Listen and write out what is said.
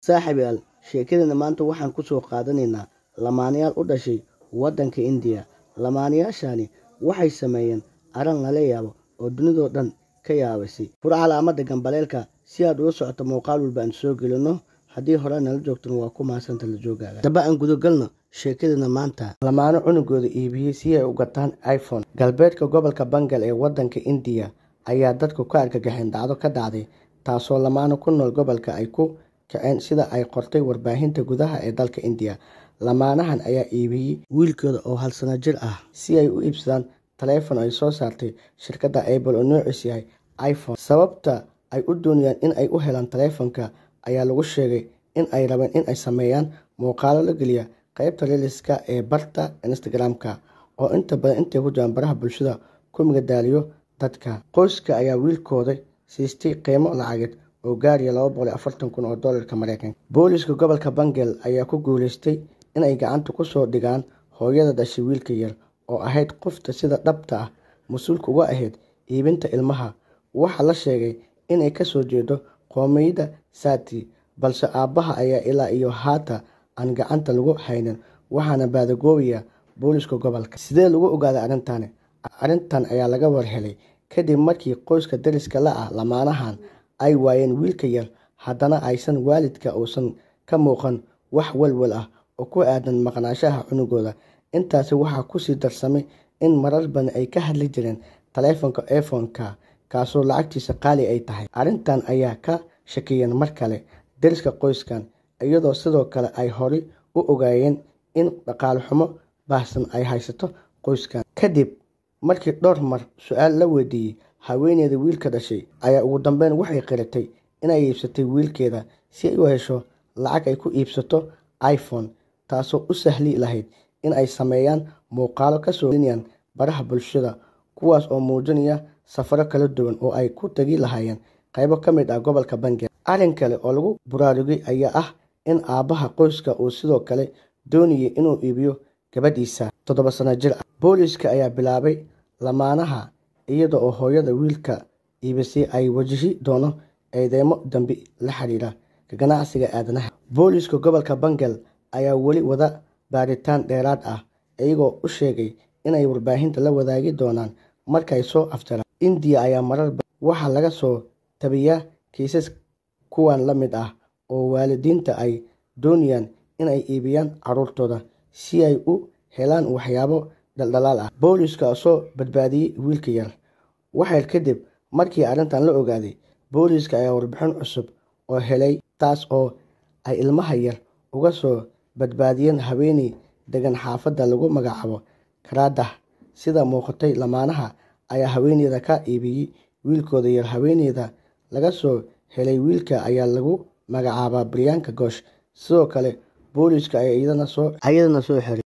saaxiibayaal sheekadana maanta waxaan ku soo qaadanaynaa lamaanayaal u dhashay waddanka India. Lamaanayaashani waxay sameeyeen arrin lala yaabo oo dunidoo dhan ka yaabisay. Fura calaamadda gambaleelka si aad ula socoto muuqaal walba aan soo gelino. Haddii hore nala joogtana waa ku mahadsanta la joogaaga. Daba aan guda galno sheekadana maanta. Lamaano cunugooda iibiyey si ay u gataan iPhone. Galbeedka gobolka Bengal ee waddanka India ayaa dadku ka argagaxeen dhacdo ka dhacday taasoo lamaano ku nool gobolka ay ku kaceen sida ay qortay warbaahinta gudaha ee dalka India. Lamaanahan ayaa iibiyey wiilkooda oo 1 sano jir ah si ay u iibsadaan taleefan ay soo saartay shirkadda Apple oo noociisu yahay iPhone. Sababta ay u doonayaan in ay u helaan taleefanka ayaa lagu sheegay in ay rabeen in ay sameeyaan muuqaalo la geliya qaybta reeliska ee barta Instagram-ka oo inta badan intay ku jiraan baraha bulshada ku magadaaliyo dadka. Qoyska ayaa wiilkooda siistay qiimo lacageed oo gaaraya $240,000 Mareykanka. Booliska gobolka Bengal ayaa ku guuleystay in ay gacanta ku soo dhigaan hooyada dhashay wiilka yar oo ahayd qofta sida dhabta ah mas'uulka uga ahayd iibinta ilmaha. Waxaa la sheegay in ay ka soo jeedo qoomiyadda Saathi, balse aabbaha ayaa ilaa iyo haatan aan gacanta lagu haynin, waxaana baadagoobaya booliska gobolka. Sidee lagu ogaaday arrintan? Arrintan ayaa laga warhelay kadib markii qoyska deriska la ah lamaanahan ay waayeen wiilka yar, haddana aysan waalidka uusan ka muuqan wax walwal ah oo ku aadan maqnaanshaha cunugooda. Intaasi waxaa ku sii darsamay in marar badan ay ka hadli jireen taleefanka iPhone-ka kaasoo lacagtiisa qaali ay tahay. Arrintan ayaa ka shakiyeen mar kale deriska qoyskan, iyadoo sidoo kale ay horey u ogaayeen in dhaqaale xumo baahsan ay haysato qoyskan. Kadib markii dhowr mar su'aal la weydiiyey, haweeneyda wiilka dhashay ayaa ugu dambeyn waxay qiratay inay iibsatay wiilkeeda si ay u hesho lacag ay ku iibsato iPhone, taasoo u sahli lahayd in ay sameeyaan muuqaalo ka soo gelinayaan baraha bulshada kuwaas oo muujinaya safaro kala duwan oo ay ku tagi lahaayeen qaybo ka mid ah gobolka Bengal. Arrin kale oo lagu buraarugay ayaa ah in aabbaha qoyska uu sidoo kale doonayay inuu iibiyo gabadhiisa 7 sano jir ah. Booliska ayaa bilaabay lamaanaha iyada oo hooyada wiilka iibisay ay wajihi doono eedeymo dambi la xiriira ka ganacsiga aadanaha. Booliska gobolka Bengal ayaa weli wada baaritaan dheeraad ah iyagoo u sheegay inay warbaahinta la wadaagi doonaan markay soo afjaraan. India ayaa marar badan waxaa laga soo tabiyaa kiisas kuwan la mid ah oo waalidiinta ay doonayaan in ay iibiyaan carruurtooda si ay u helaan waxyaabo dhaldhalaal ah. Booliska soo badbaadiyey wiilka yar waxay kadib markii arrintan la ogaaday. Booliska ayaa warbixin cusub oo helay taas oo ay ilmaha yar uga soo badbaadiyeen haweeney degan xaafadda lagu magacaabo Karadah. Sida muuqatay, lamaanaha ayaa haweeneyda ka iibiyey wiilkooda yar. Haweeneyda laga soo helay wiilka ayaa lagu magacaabaa Priyanka Ghosh. Sidoo kale booliska ayaa iyadana soo xiray